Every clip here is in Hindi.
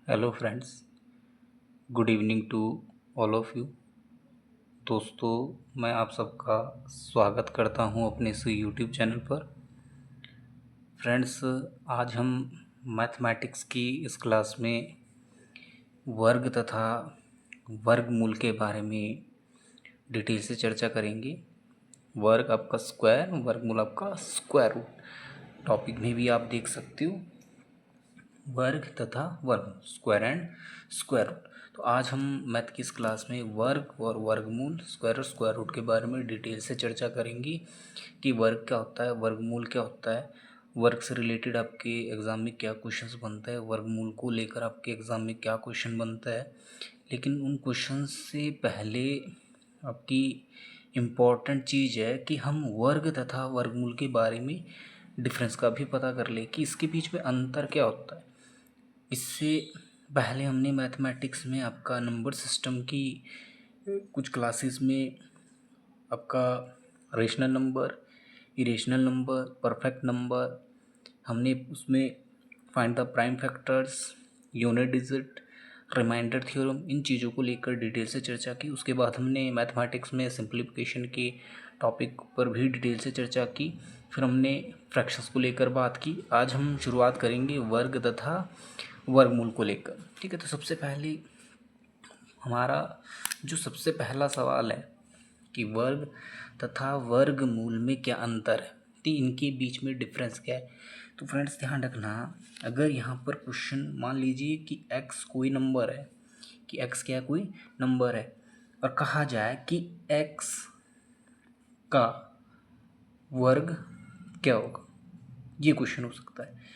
Hello friends, good evening to all of you. दोस्तों, मैं आप सबका स्वागत करता हूं अपने इस यूट्यूब चैनल पर। फ्रेंड्स, आज हम मैथमेटिक्स की इस क्लास में वर्ग तथा वर्गमूल के बारे में डिटेल से चर्चा करेंगे। वर्ग आपका स्क्वायर, वर्गमूल आपका स्क्वायर रूट। टॉपिक में भी आप देख सकते हो वर्ग तथा वर्ग, स्क्वायर एंड स्क्वायर रूट। तो आज हम मैथ की इस क्लास में वर्ग और वर्गमूल, स्क्वायर और स्क्वायर रूट के बारे में डिटेल से चर्चा करेंगे कि वर्ग क्या होता है, वर्गमूल क्या होता है, वर्ग से रिलेटेड आपके एग्ज़ाम में क्या क्वेश्चंस बनता है, वर्गमूल को लेकर आपके एग्ज़ाम में क्या क्वेश्चन बनता है। लेकिन उन क्वेश्चन से पहले आपकी इम्पॉर्टेंट चीज़ है कि हम वर्ग तथा वर्गमूल के बारे में डिफरेंस का भी पता कर ले कि इसके बीच में अंतर क्या होता है। इससे पहले हमने मैथमेटिक्स में आपका नंबर सिस्टम की कुछ क्लासेस में आपका rational number, irrational number, perfect number, हमने उसमें find the prime factors, unit digit, remainder theorem, इन चीज़ों को लेकर डिटेल से चर्चा की। उसके बाद हमने मैथमेटिक्स में सिंप्लीफिकेशन के टॉपिक पर भी डिटेल से चर्चा की। फिर हमने फ्रैक्शंस को लेकर बात की। आज हम शुरुआत करेंगे वर्ग तथा वर्गमूल को लेकर। ठीक है, तो सबसे पहले हमारा जो सबसे पहला सवाल है कि वर्ग तथा वर्गमूल में क्या अंतर है, तो इनके बीच में डिफरेंस क्या है। तो फ्रेंड्स ध्यान रखना, अगर यहाँ पर क्वेश्चन मान लीजिए कि x कोई नंबर है, कि x क्या कोई नंबर है, और कहा जाए कि x का वर्ग क्या होगा, ये क्वेश्चन हो सकता है।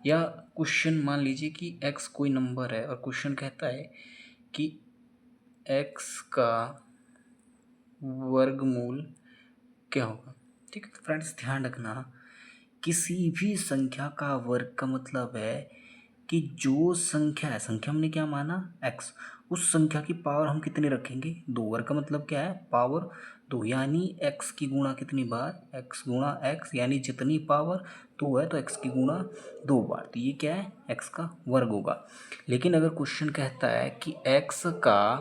या क्वेश्चन मान लीजिए कि x कोई नंबर है और क्वेश्चन कहता है कि x का वर्गमूल क्या होगा। ठीक है फ्रेंड्स, ध्यान रखना, किसी भी संख्या का वर्ग का मतलब है कि जो संख्या है, संख्या हमने क्या माना x, उस संख्या की पावर हम कितनी रखेंगे, दो। वर्ग का मतलब क्या है, पावर दो, यानी x की गुणा कितनी बार, x गुणा x, यानी जितनी पावर दो है तो x की गुणा दो बार, तो ये क्या है, x का वर्ग होगा। लेकिन अगर क्वेश्चन कहता है कि x का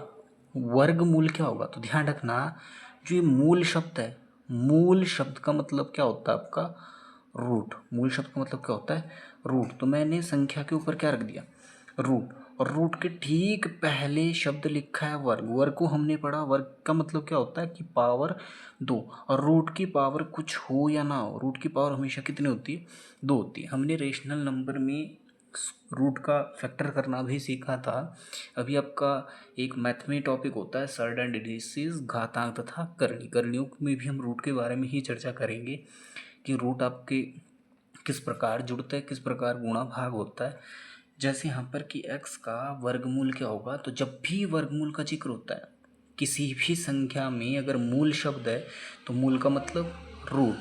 वर्गमूल क्या होगा, तो ध्यान रखना, जो ये मूल शब्द है, मूल शब्द का मतलब क्या होता है आपका, रूट। मूल शब्द का मतलब क्या होता है, रूट। तो मैंने संख्या के ऊपर क्या रख दिया, रूट, और रूट के ठीक पहले शब्द लिखा है वर्ग। वर्ग को हमने पढ़ा, वर्ग का मतलब क्या होता है कि पावर दो, और रूट की पावर कुछ हो या ना हो, रूट की पावर हमेशा कितनी होती है, दो होती है। हमने रेशनल नंबर में रूट का फैक्टर करना भी सीखा था। अभी आपका एक मैथ में टॉपिक होता है सर्ड एंड डिसीज, घातांक तथा करणी। करणियों में भी हम रूट के बारे में ही चर्चा करेंगे कि रूट आपके किस प्रकार जुड़ते हैं, किस प्रकार गुणा भाग होता है। जैसे यहाँ पर कि x का वर्गमूल क्या होगा, तो जब भी वर्गमूल का जिक्र होता है किसी भी संख्या में, अगर मूल शब्द है तो मूल का मतलब रूट,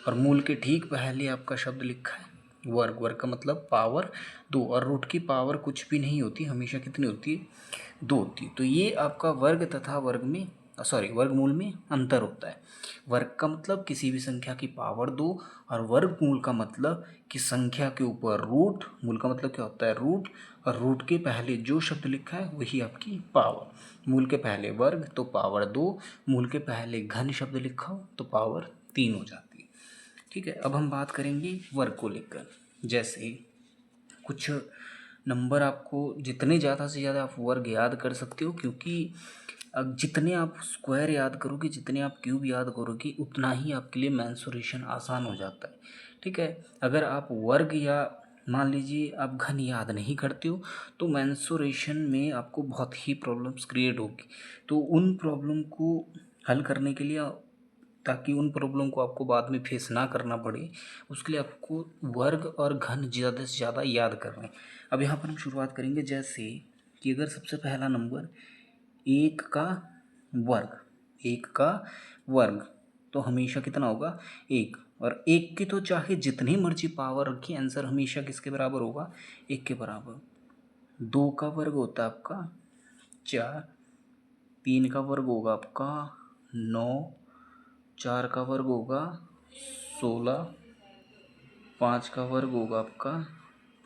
और मूल के ठीक पहले आपका शब्द लिखा है वर्ग। वर्ग का मतलब पावर दो, और रूट की पावर कुछ भी नहीं होती, हमेशा कितनी होती है, दो होती है। तो ये आपका वर्ग तथा वर्ग में वर्गमूल में अंतर होता है। वर्ग का मतलब किसी भी संख्या की पावर दो, और वर्गमूल का मतलब कि संख्या के ऊपर रूट, मूल का मतलब क्या होता है, रूट, और रूट के पहले जो शब्द लिखा है वही आपकी पावर। मूल के पहले वर्ग तो पावर दो, मूल के पहले घन शब्द लिखा हो तो पावर तीन हो जाती है। ठीक है, अब हम बात करेंगे वर्ग को लेकर। जैसे कुछ नंबर, आपको जितने ज़्यादा से ज़्यादा आप वर्ग याद कर सकते हो, क्योंकि अब जितने आप स्क्वायर याद करोगे, जितने आप क्यूब याद करोगे, उतना ही आपके लिए मेंसुरेशन आसान हो जाता है। ठीक है, अगर आप वर्ग या मान लीजिए आप घन याद नहीं करते हो तो मेंसुरेशन में आपको बहुत ही प्रॉब्लम्स क्रिएट होगी। तो उन प्रॉब्लम को हल करने के लिए, ताकि उन प्रॉब्लम को आपको बाद में फेस ना करना पड़े, उसके लिए आपको वर्ग और घन ज़्यादा से ज़्यादा याद करना है। अब यहाँ पर हम शुरुआत करेंगे, जैसे कि अगर सबसे पहला नंबर एक का वर्ग, एक का वर्ग तो हमेशा कितना होगा, एक, और एक की तो चाहे जितनी मर्जी पावर रखी, आंसर हमेशा किसके बराबर होगा, एक के बराबर। दो का वर्ग होता है आपका चार, तीन का वर्ग होगा आपका नौ, चार का वर्ग होगा 16, पाँच का वर्ग होगा आपका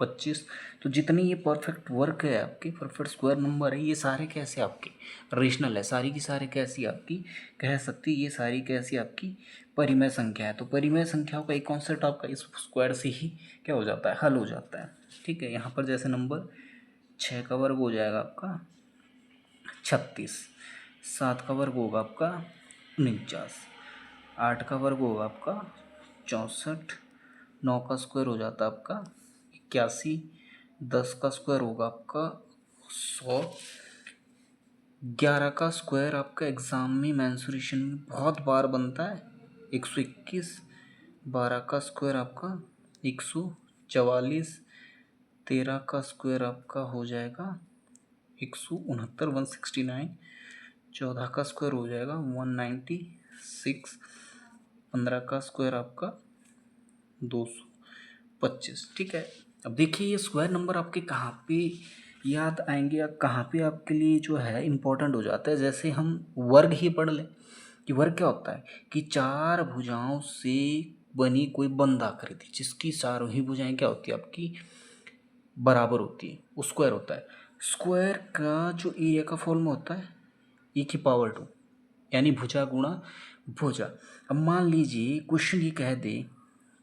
25। तो जितने ये परफेक्ट वर्ग है आपके, परफेक्ट स्क्वायर नंबर है, ये सारे कैसे आपके रेशनल है, सारी की सारी कैसी आपकी कह सकती, ये सारी कैसी आपकी परिमेय संख्या है। तो परिमेय संख्याओं का एक कॉन्सेप्ट आपका इस स्क्वायर से ही क्या हो जाता है, हल हो जाता है। ठीक है, यहाँ पर जैसे नंबर 6 का वर्ग हो जाएगा आपका 36, 7 का वर्ग होगा आपका 49, 8 का वर्ग होगा आपका 64, 9 का स्क्वायर हो जाता है आपका 81, 10 का स्क्वायर होगा आपका 100, 11 का स्क्वायर आपका एग्ज़ाम में मेंसुरेशन में बहुत बार बनता है 121, 12 का स्क्वायर आपका 144, 13 का स्क्वायर आपका हो जाएगा 169, 169, 14 का स्क्वायर हो जाएगा 196, 15 का स्क्वायर आपका 225। ठीक है, अब देखिए ये स्क्वायर नंबर आपके कहाँ पे याद आएंगे या कहाँ पे आपके लिए जो है इम्पोर्टेंट हो जाता है। जैसे हम वर्ग ही पढ़ लें कि वर्ग क्या होता है कि चार भुजाओं से बनी कोई बंद आकृति जिसकी चारों ही भुजाएं क्या होती है आपकी बराबर होती है, वो स्क्वायर होता है। स्क्वायर का जो एरिया का फॉर्म होता है e⁻², यानी भुजा गुणा भुजा। अब मान लीजिए क्वेश्चन ये कह दे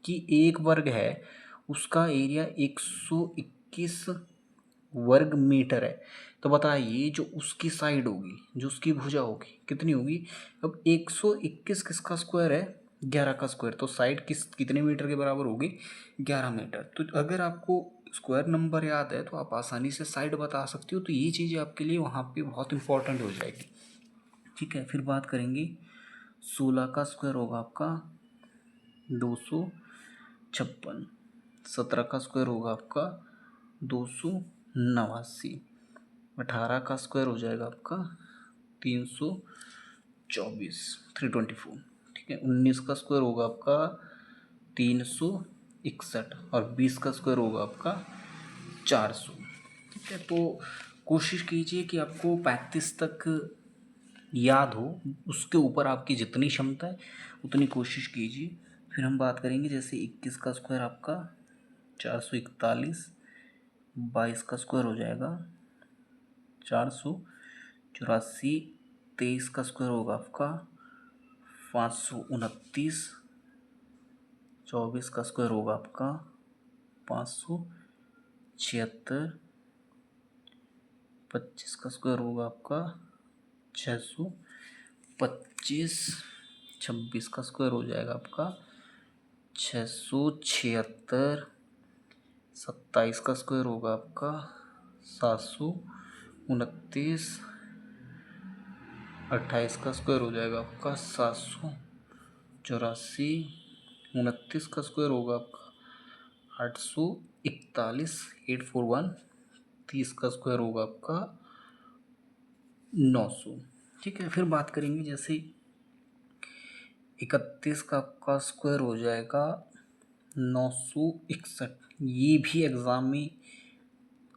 कि एक वर्ग है उसका एरिया 121 वर्ग मीटर है, तो बताइए जो उसकी साइड होगी, जो उसकी भुजा होगी कितनी होगी। अब 121 किसका स्क्वायर है, 11 का स्क्वायर, तो साइड कितने मीटर के बराबर होगी, 11 मीटर। तो अगर आपको स्क्वायर नंबर याद है तो आप आसानी से साइड बता सकते हो, तो ये चीज़ें आपके लिए वहाँ पे बहुत इंपॉर्टेंट हो जाएगी। ठीक है, फिर बात करेंगे 16 का स्क्वायर होगा आपका 256, 17 का स्क्वायर होगा आपका 289, 18 का स्क्वायर हो जाएगा आपका 324, 324। ठीक है, 19 का स्क्वायर होगा आपका 361 और 20 का स्क्वायर होगा आपका 400। ठीक है, तो कोशिश कीजिए कि आपको 35 तक याद हो, उसके ऊपर आपकी जितनी क्षमता है उतनी कोशिश कीजिए। फिर हम बात करेंगे जैसे 21 का स्क्वायर आपका 441, 22 का स्क्वायर हो जाएगा 484, 23 का स्क्वायर होगा आपका 529, 24 का स्क्वायर होगा आपका 576, 25 का स्क्वायर होगा आपका 625, 26 का स्क्वायर हो जाएगा आपका 676, 27 का स्क्वायर होगा आपका 729, 28 का स्क्वायर हो जाएगा आपका 784, 29 का स्क्वायर होगा आपका 841, 841, 30 का स्क्वायर होगा आपका 900। ठीक है, फिर बात करेंगे जैसे 31 का आपका स्क्वायर हो जाएगा 961। ये भी एग्ज़ाम में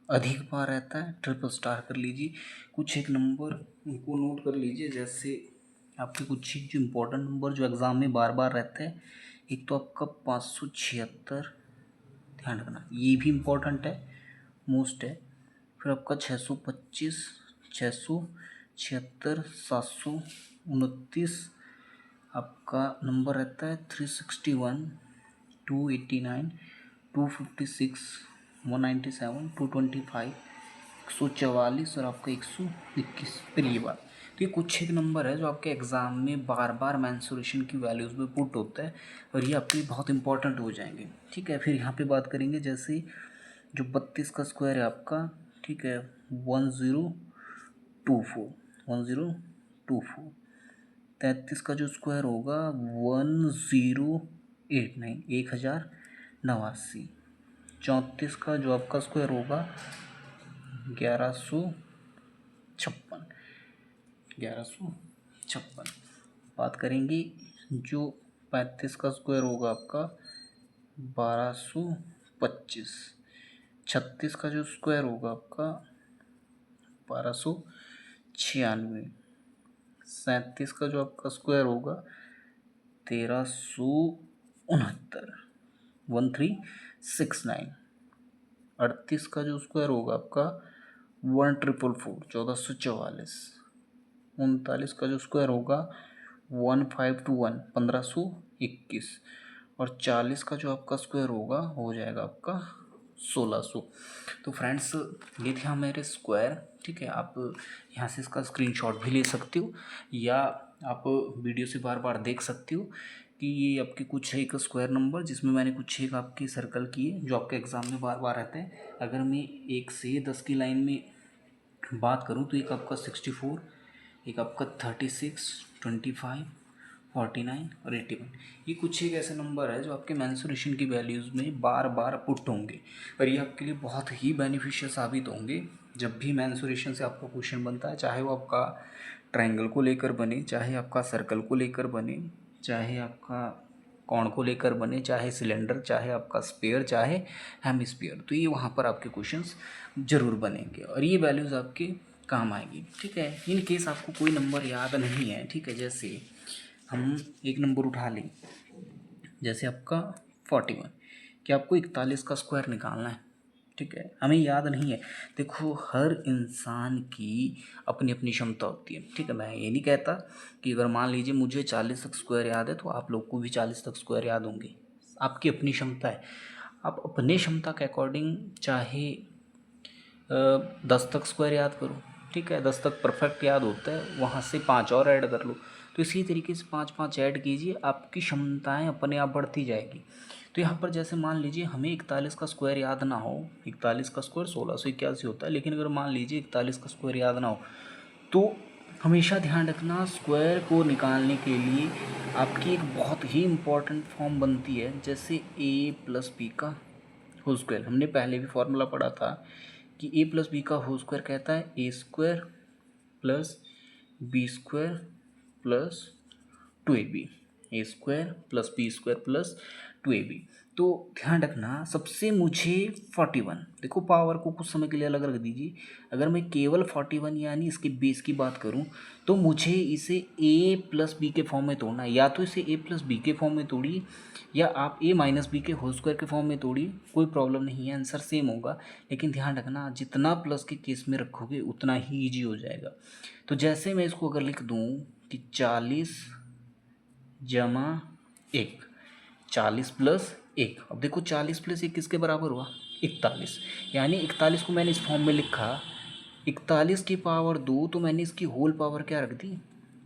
अधिक बार रहता है, ट्रिपल स्टार कर लीजिए। कुछ एक नंबर उनको नोट कर लीजिए, जैसे आपके कुछ एक जो इम्पोर्टेंट नंबर जो एग्ज़ाम में बार बार रहते हैं। एक तो आपका 576, ध्यान रखना ये भी इम्पोर्टेंट है, मोस्ट है। फिर आपका 625, 676, 729, आपका नंबर रहता है 361, 289, 256, 197, 225, 144 और आपका 121। फिर ये बात, तो ये कुछ एक नंबर है जो आपके एग्ज़ाम में बार बार मेंसुरेशन की वैल्यूज़ में पुट होता है और ये आपके लिए बहुत इंपॉर्टेंट हो जाएंगे। ठीक है, फिर यहाँ पे बात करेंगे जैसे जो 32 का स्क्वायर है आपका, ठीक है 1024, 1024। 33 का जो स्क्वायर होगा 1089, 1089। 34 का जो आपका स्क्वायर होगा 1156, 1156। बात करेंगे जो 35 का स्क्वायर होगा आपका 1225। 36 का जो स्क्वायर होगा आपका 1296। 37 का जो आपका स्क्वायर होगा 1369, 1369। 38 का जो स्क्वायर होगा आपका 1444, 1444। 39 का जो स्क्वायर होगा 1521, 1521। और 40 का जो आपका स्क्वायर होगा हो जाएगा आपका 1600। तो फ्रेंड्स ये थे मेरे स्क्वायर। ठीक है, आप यहाँ से इसका स्क्रीनशॉट भी ले सकते हो या आप वीडियो से बार बार देख सकते हो कि ये आपके कुछ एक स्क्वायर नंबर जिसमें मैंने कुछ एक आपके सर्कल किए जो आपके एग्ज़ाम में बार बार रहते हैं। अगर मैं 1 से 10 की लाइन में बात करूँ तो एक आपका 64, एक आपका 36, 25, 49 और 81। ये कुछ एक ऐसे नंबर है जो आपके मेंसुरेशन की वैल्यूज़ में बार बार पुट होंगे और ये आपके लिए बहुत ही बेनिफिशियल साबित होंगे जब भी मेंसुरेशन से आपका क्वेश्चन बनता है, चाहे वो आपका ट्रायंगल को लेकर बने, चाहे आपका सर्कल को लेकर बने, चाहे आपका कोण को लेकर बने, चाहे सिलेंडर, चाहे आपका स्पेयर, चाहे हेमिस्फीयर। तो ये वहाँ पर आपके क्वेश्चंस ज़रूर बनेंगे और ये वैल्यूज़ आपके काम आएगी। ठीक है, इन केस आपको कोई नंबर याद नहीं है, ठीक है, जैसे हम एक नंबर उठा लें, जैसे आपका 41 कि आपको 41 का स्क्वायर निकालना है। ठीक है, हमें याद नहीं है। देखो, हर इंसान की अपनी अपनी क्षमता होती है। ठीक है, मैं ये नहीं कहता कि अगर मान लीजिए मुझे 40 तक स्क्वायर याद है तो आप लोग को भी 40 तक स्क्वायर याद होंगे। आपकी अपनी क्षमता है, आप अपने क्षमता के अकॉर्डिंग चाहे 10 तक स्क्वायर याद करो। ठीक है, 10 तक परफेक्ट याद होता है, वहाँ से 5 और ऐड कर लो। तो इसी तरीके से 5 5 ऐड कीजिए, आपकी क्षमताएं अपने आप बढ़ती जाएगी। तो यहाँ पर जैसे मान लीजिए हमें 41 का स्क्वायर याद ना हो, 41 का स्क्वायर 1681 होता है, लेकिन अगर मान लीजिए 41 का स्क्वायर याद ना हो तो हमेशा ध्यान रखना स्क्वायर को निकालने के लिए आपकी एक बहुत ही इम्पॉर्टेंट फॉर्म बनती है, जैसे a+b का होल स्क्वायर। हमने पहले भी फॉर्मूला पढ़ा था कि a+b का होल स्क्वायर कहता है a² plus b² plus 2ab, a² plus b² plus 2ab। तो ध्यान रखना, सबसे मुझे 41, देखो पावर को कुछ समय के लिए अलग रख दीजिए। अगर मैं केवल 41 यानी इसके बेस की बात करूं तो मुझे इसे a+b के फॉर्म में तोड़ना है। या तो इसे a+b के फॉर्म में तोड़िए या आप a-b के होल स्क्वायर के फॉर्म में तोड़िए, कोई प्रॉब्लम नहीं है, आंसर सेम होगा। लेकिन ध्यान रखना, जितना प्लस के केस में रखोगे उतना ही ईजी हो जाएगा। तो जैसे मैं इसको अगर लिख दूँ कि 40 जमा 1, 40 प्लस 1। अब देखो 40 प्लस 1 किसके बराबर हुआ? 41। यानी 41 को मैंने इस फॉर्म में लिखा, 41 की पावर 2, तो मैंने इसकी होल पावर क्या रख दी?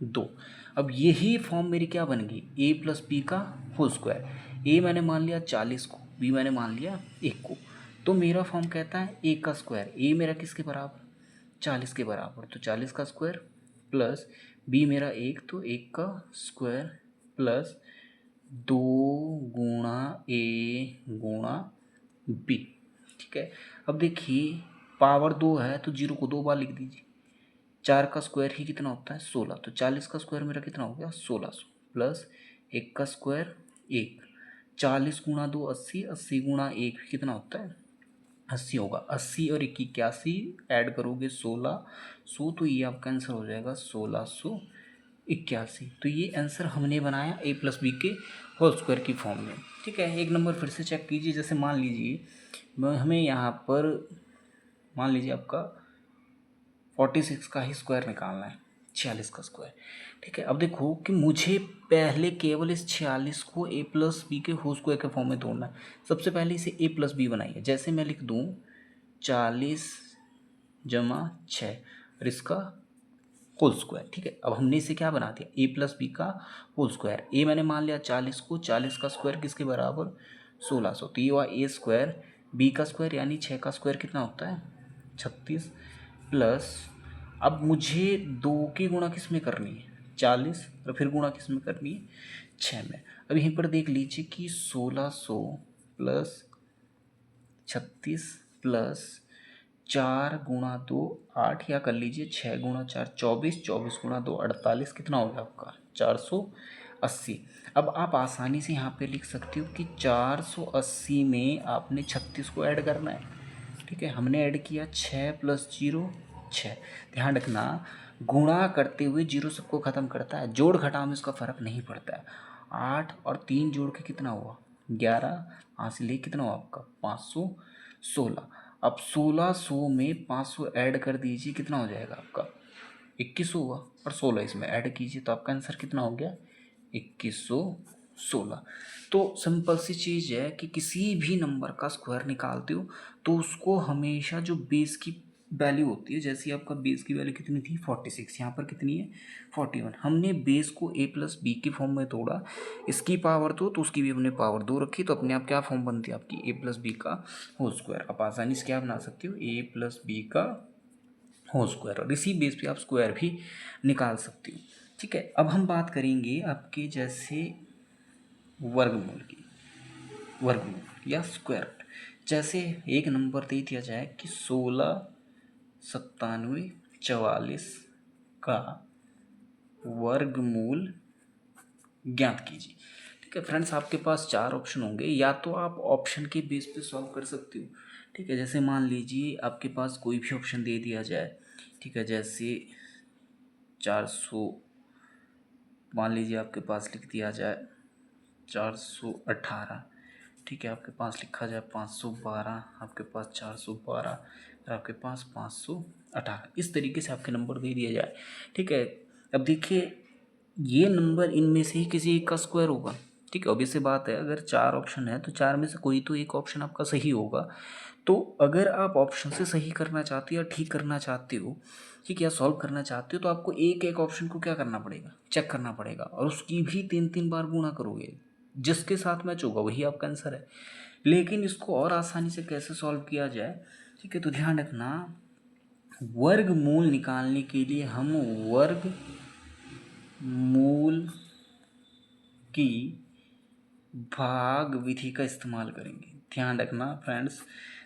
2। अब यही फॉर्म मेरी क्या बन गई? a+b का होल स्क्वायर। a मैंने मान लिया 40 को, b मैंने मान लिया 1 को। तो मेरा फॉर्म कहता है a का स्क्वायर। a मेरा किसके बराबर? 40 के बराबर। तो 40 का स्क्वायर प्लस b मेरा 1, तो 1 का स्क्वायर प्लस 2 गुणा a गुणा b। ठीक है, अब देखिए पावर 2 है तो 0 को 2 बार लिख दीजिए। 4 का स्क्वायर ही कितना होता है? 16। तो 40 का स्क्वायर मेरा कितना हो गया? 1600 प्लस 1 का स्क्वायर 1। 40 गुणा 2 80, 80 गुणा 1 कितना होता है? 80 होगा। 80 और 81 ऐड करोगे 1600, तो ये आपका आंसर हो जाएगा 1681। तो ये आंसर हमने बनाया a+b के होल स्क्वायर की फॉर्म में। ठीक है, एक नंबर फिर से चेक कीजिए। जैसे मान लीजिए हमें यहाँ पर मान लीजिए आपका 46 का ही स्क्वायर निकालना है, 46 का स्क्वायर। ठीक है, अब देखो कि मुझे पहले केवल इस 46 को a+b के होल स्क्वायर के फॉर्म में तोड़ना है। सबसे पहले इसे a+b बनाइए। जैसे मैं लिख दूँ 40 जमा 6 और इसका होल स्क्वायर। ठीक है, अब हमने इसे क्या बना दिया? a+b का होल स्क्वायर। a मैंने मान लिया 40 को, 40 का स्क्वायर किसके बराबर? 1600। तो ये हुआ a², b का स्क्वायर यानी 6 का स्क्वायर कितना होता है? 36 प्लस, अब मुझे 2 की गुणा किस में करनी है? 40, और फिर गुणा किस में करनी है? 6 में। अब यहीं पर देख लीजिए कि 1600 प्लस 36 प्लस 4 गुणा 2 8, या कर लीजिए 6 गुणा 4 24, 24 गुणा 2 48, कितना हो गया आपका? 480। अब आप आसानी से यहाँ पे लिख सकते हो कि 480 में आपने 36 को ऐड करना है। ठीक है, हमने ऐड किया 6 प्लस 0 6। ध्यान रखना, गुणा करते हुए 0 सबको ख़त्म करता है, जोड़ घटाव में इसका फ़र्क नहीं पड़ता है। 8 और 3 जोड़ के कितना हुआ? 11। हासिल कितना हुआ आपका? 516। अब 1600 में 500 ऐड कर दीजिए, कितना हो जाएगा आपका 2100 हुआ, और 16 इसमें ऐड कीजिए तो आपका आंसर कितना हो गया 2116। तो सिंपल सी चीज़ है कि किसी भी नंबर का स्क्वायर निकालते हो तो उसको हमेशा जो बेस की वैल्यू होती है, जैसे आपका बेस की वैल्यू कितनी थी 46, यहाँ पर कितनी है 41, हमने बेस को a प्लस बी के फॉर्म में तोड़ा, इसकी पावर दो तो उसकी भी हमने पावर दो रखी, तो अपने आप क्या फॉर्म बनती है आपकी a प्लस बी का होल स्क्वायर। आप आसानी से क्या बना सकते हो a प्लस बी का होल स्क्वायर, और इसी बेस पे आप स्क्वायर भी निकाल सकते हो। ठीक है, अब हम बात करेंगे आपके जैसे वर्गमूल की, वर्गमूल या स्क्वायर रूट। जैसे एक नंबर दे दिया जाए कि 169744 का वर्गमूल ज्ञात कीजिए। ठीक है फ्रेंड्स, आपके पास चार ऑप्शन होंगे, या तो आप ऑप्शन के बेस पे सॉल्व कर सकते हो। ठीक है, जैसे मान लीजिए आपके पास कोई भी ऑप्शन दे दिया जाए, ठीक है, जैसे 400, मान लीजिए आपके पास लिख दिया जाए 418, ठीक है, आपके पास लिखा जाए 512, आपके पास 412, और आपके पास 518, इस तरीके से आपके नंबर दे दिया जाए। ठीक है, अब देखिए ये नंबर इनमें से ही किसी एक का स्क्वायर होगा। ठीक है, ऑब्वियस सी बात है, अगर चार ऑप्शन है तो चार में से कोई तो एक ऑप्शन आपका सही होगा। तो अगर आप ऑप्शन से सही करना चाहते हो या ठीक करना चाहते हो, ठीक है, या सॉल्व करना चाहते हो, तो आपको एक एक ऑप्शन को क्या करना पड़ेगा, चेक करना पड़ेगा, और उसकी भी 3 3 बार गुणा करोगे, जिसके साथ मैच होगा वही आपका आंसर है। लेकिन इसको और आसानी से कैसे सॉल्व किया जाए, ठीक है, तो ध्यान रखना, वर्गमूल निकालने के लिए हम वर्गमूल की भाग विधि का इस्तेमाल करेंगे। ध्यान रखना फ्रेंड्स,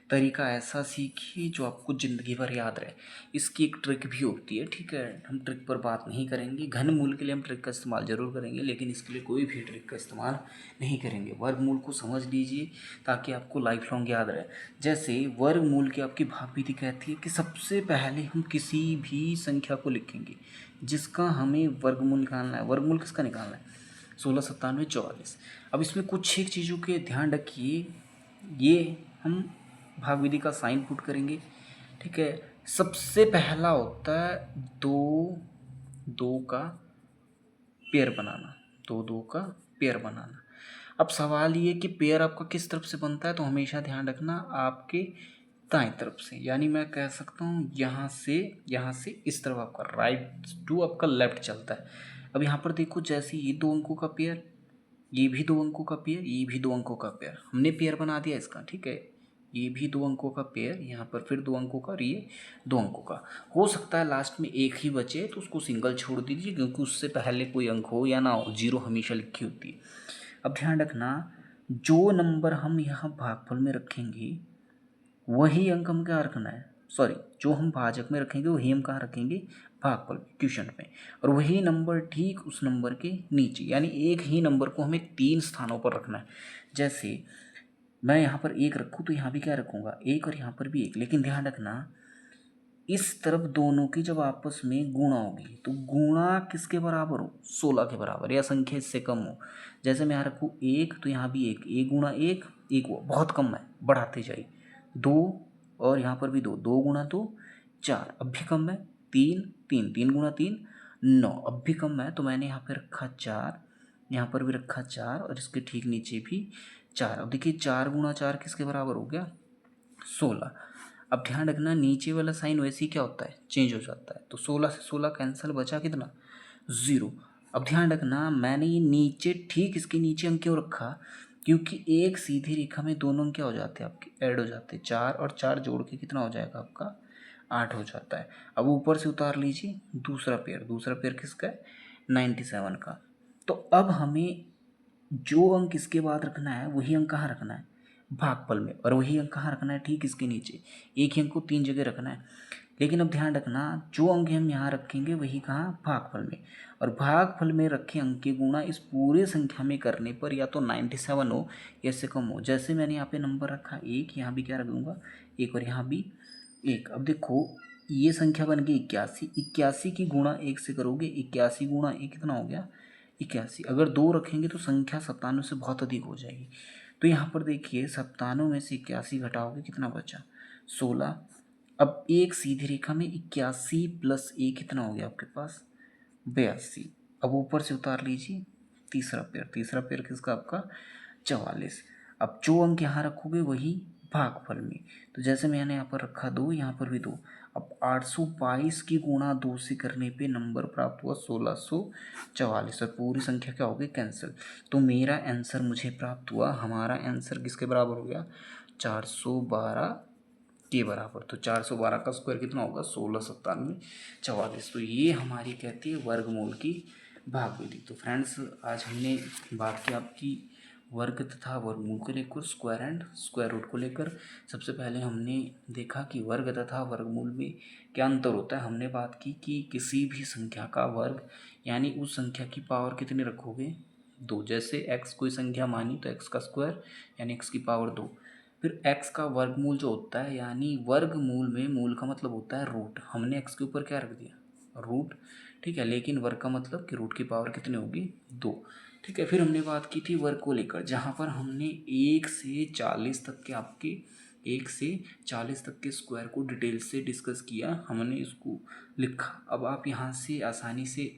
तरीका ऐसा सीखिए जो आपको ज़िंदगी भर याद रहे। इसकी एक ट्रिक भी होती है, ठीक है, हम ट्रिक पर बात नहीं करेंगे, घनमूल के लिए हम ट्रिक का इस्तेमाल ज़रूर करेंगे, लेकिन इसके लिए कोई भी ट्रिक का इस्तेमाल नहीं करेंगे। वर्गमूल को समझ लीजिए ताकि आपको लाइफ लॉन्ग याद रहे। जैसे वर्गमूल की आपकी भाग विधि कहती है कि सबसे पहले हम किसी भी संख्या को लिखेंगे जिसका हमें वर्गमूल निकालना है। वर्गमूल किसका निकालना है, 169744। अब इसमें कुछ एक चीज़ों के ध्यान रखिए, ये हम भाग विधि का साइन पुट करेंगे। ठीक है, सबसे पहला होता है दो दो का पेयर बनाना, दो दो का पेयर बनाना। अब सवाल ये कि पेयर आपका किस तरफ से बनता है, तो हमेशा ध्यान रखना आपके दाएं तरफ से, यानी मैं कह सकता हूँ यहाँ से इस तरफ आपका राइट टू आपका लेफ्ट चलता है। अब यहाँ पर देखो, जैसे ये दो अंकों का पेयर, ये भी दो अंकों का पेयर, ये भी दो अंकों का पेयर, हमने पेयर बना दिया इसका। ठीक है, ये भी दो अंकों का पेयर, यहाँ पर फिर दो अंकों का, और ये दो अंकों का। हो सकता है लास्ट में एक ही बचे तो उसको सिंगल छोड़ दीजिए, क्योंकि उससे पहले कोई अंक हो या ना हो, जीरो हमेशा लिखी होती है। अब ध्यान रखना, जो नंबर हम यहाँ भागफल में रखेंगे वही अंक हम क्या रखना है, सॉरी, जो हम भाजक में रखेंगे वही हम कहाँ रखेंगे, भागफल में, क्वेश्चन में, और वही नंबर ठीक उस नंबर के नीचे, यानी एक ही नंबर को हमें 3 स्थानों पर रखना है। जैसे मैं यहाँ पर एक रखूँ तो यहाँ भी क्या रखूँगा, एक, और यहाँ पर भी एक, लेकिन ध्यान रखना इस तरफ दोनों की जब आपस में गुणा होगी तो गुणा किसके बराबर हो, 16 के बराबर, या संख्या इससे कम हो। जैसे मैं यहाँ रखूँ एक तो यहाँ भी एक गुणा एक हुआ, बहुत कम है, बढ़ाते जाइए, दो, और यहाँ पर भी दो, दो गुणा दो 4, अब भी कम है, तीन गुणा 3 9, अब भी कम है, तो मैंने यहाँ पे रखा 4, यहाँ पर भी रखा 4, और इसके ठीक नीचे भी 4। अब देखिए 4 गुणा 4 किसके बराबर हो गया, 16। अब ध्यान रखना नीचे वाला साइन वैसे ही क्या होता है, चेंज हो जाता है, तो 16 से 16 कैंसिल, बचा कितना, 0। अब ध्यान रखना मैंने ये नीचे ठीक इसके नीचे अंक क्यों रखा, क्योंकि एक सीधी रेखा में दोनों अंक क्या हो जाते हैं आपके, ऐड हो जाते हैं, 4 और 4 जोड़ के कितना हो जाएगा आपका, 8 हो जाता है। अब ऊपर से उतार लीजिए दूसरा पेयर किसका है, 97 का। तो अब हमें जो अंक इसके बाद रखना है वही अंक कहाँ रखना है, भागफल में, और वही अंक कहाँ रखना है, ठीक इसके नीचे। एक ही अंक को 3 जगह रखना है, लेकिन अब ध्यान रखना जो अंक हम यहाँ रखेंगे वही कहाँ, भागफल में, और भागफल में रखे अंक के गुणा इस पूरे संख्या में करने पर या तो 97 हो या इससे कम हो। जैसे मैंने यहाँ पे नंबर रखा एक, यहाँ भी क्या रख दूँगा एक, और यहाँ भी एक। अब देखो ये संख्या बन गई 81, 81 की गुणा एक से करोगे, 81 गुणा एक कितना हो गया 81। अगर दो रखेंगे तो संख्या 97 से बहुत अधिक हो जाएगी। तो यहाँ पर देखिए 97 में से 81 घटाओगे कितना बचा, 16। अब एक सीधी रेखा में 81 प्लस ए कितना हो गया आपके पास? 82। अब ऊपर से उतार लीजिए तीसरा पेयर किसका? आपका 44। अब जो अंक यहाँ रखोगे वही भागफल में, तो जैसे मैंने यहाँ पर रखा 2, यहाँ पर भी 2। अब 822 की गुणा 2 से करने पे नंबर प्राप्त हुआ 1644 और पूरी संख्या क्या हो गई? कैंसिल। तो मेरा आंसर मुझे प्राप्त हुआ, हमारा आंसर किसके बराबर हो गया? 412 के बराबर। तो 412 का स्क्वायर कितना होगा? 169744। तो ये हमारी कहती है वर्गमूल की भाग विधि। तो फ्रेंड्स आज हमने बात की आपकी वर्ग तथा वर्गमूल को लेकर, स्क्वायर एंड स्क्वायर रूट को लेकर। सबसे पहले हमने देखा कि वर्ग तथा वर्गमूल में क्या अंतर होता है। हमने बात की कि किसी भी संख्या का वर्ग यानी उस संख्या की पावर कितनी रखोगे? 2। जैसे x कोई संख्या मानी तो x का स्क्वायर यानी x की पावर 2। फिर x का वर्गमूल जो होता है, यानी वर्गमूल में मूल का मतलब होता है रूट, हमने x के ऊपर क्या रख दिया? रूट। ठीक है, लेकिन वर्ग का मतलब कि रूट की पावर कितनी होगी? 2। ठीक है, फिर हमने बात की थी वर्ग को लेकर, जहाँ पर हमने 1 से 40 तक के आपके 1 से 40 तक के स्क्वायर को डिटेल से डिस्कस किया, हमने इसको लिखा। अब आप यहाँ से आसानी से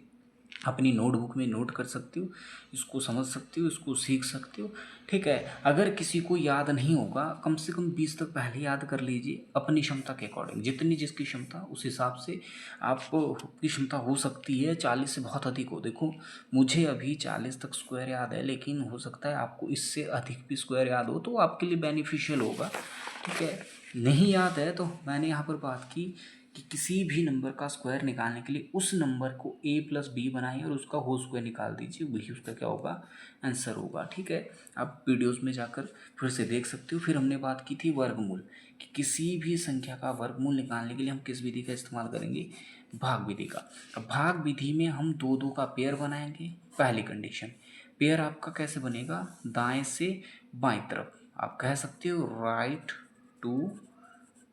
अपनी नोटबुक में नोट कर सकते हो, इसको समझ सकते हो, इसको सीख सकते हो। ठीक है, अगर किसी को याद नहीं होगा कम से कम 20 तक पहले याद कर लीजिए अपनी क्षमता के अकॉर्डिंग, जितनी जिसकी क्षमता उस हिसाब से आपको की क्षमता हो सकती है। 40 से बहुत अधिक हो, देखो मुझे अभी 40 तक स्क्वायर याद है, लेकिन हो सकता है आपको इससे अधिक भी स्क्वायर याद हो, तो आपके लिए बेनिफिशियल होगा। ठीक है, नहीं याद है तो मैंने यहाँ पर बात की कि किसी भी नंबर का स्क्वायर निकालने के लिए उस नंबर को a प्लस बी बनाइए और उसका होल स्क्वायर निकाल दीजिए, वही उसका क्या होगा? आंसर होगा। ठीक है, आप वीडियोस में जाकर फिर से देख सकते हो। फिर हमने बात की थी वर्गमूल, कि किसी भी संख्या का वर्गमूल निकालने के लिए हम किस विधि का इस्तेमाल करेंगे? भाग विधि का। अब भाग विधि में हम 2 का पेयर बनाएंगे। पहली कंडीशन, पेयर आपका कैसे बनेगा? दाएं से बाएं तरफ, आप कह सकते हो right to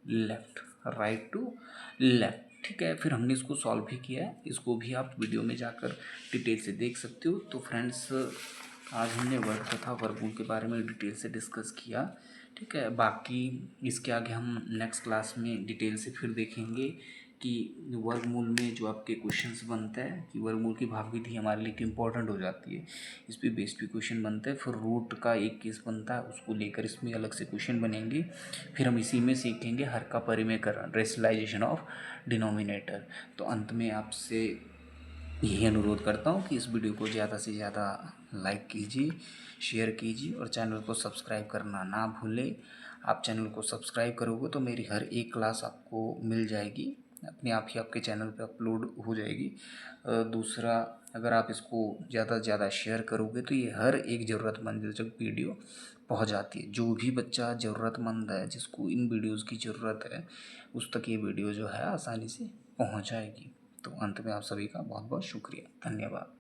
left, right to left. ठीक है, फिर हमने इसको सॉल्व भी किया है, इसको भी आप वीडियो में जाकर डिटेल से देख सकते हो। तो फ्रेंड्स आज हमने वर्ग तथा वर्गमूल के बारे में डिटेल से डिस्कस किया। ठीक है, बाकी इसके आगे हम नेक्स्ट क्लास में डिटेल से फिर देखेंगे कि वर्गमूल में जो आपके क्वेश्चंस बनता है कि वर्गमूल की भाग विधि हमारे लिए इम्पोर्टेंट हो जाती है, इस पर बेस्ड भी क्वेश्चन बनता है। फिर रूट का एक केस बनता है, उसको लेकर इसमें अलग से क्वेश्चन बनेंगे। फिर हम इसी में सीखेंगे हर का परिमेयकरण, रेशनलाइजेशन ऑफ डिनोमिनेटर। तो अंत में आपसे यही अनुरोध करता हूँ कि इस वीडियो को ज़्यादा से ज़्यादा लाइक कीजिए, शेयर कीजिए और चैनल को सब्सक्राइब करना ना भूलें। आप चैनल को सब्सक्राइब करोगे तो मेरी हर एक क्लास आपको मिल जाएगी, अपने आप ही आपके चैनल पे अपलोड हो जाएगी। दूसरा, अगर आप इसको ज़्यादा से ज़्यादा शेयर करोगे तो ये हर एक ज़रूरतमंद तक वीडियो पहुंच जाती है। जो भी बच्चा ज़रूरतमंद है, जिसको इन वीडियोज़ की ज़रूरत है, उस तक ये वीडियो जो है आसानी से पहुंच जाएगी। तो अंत में आप सभी का बहुत बहुत शुक्रिया, धन्यवाद।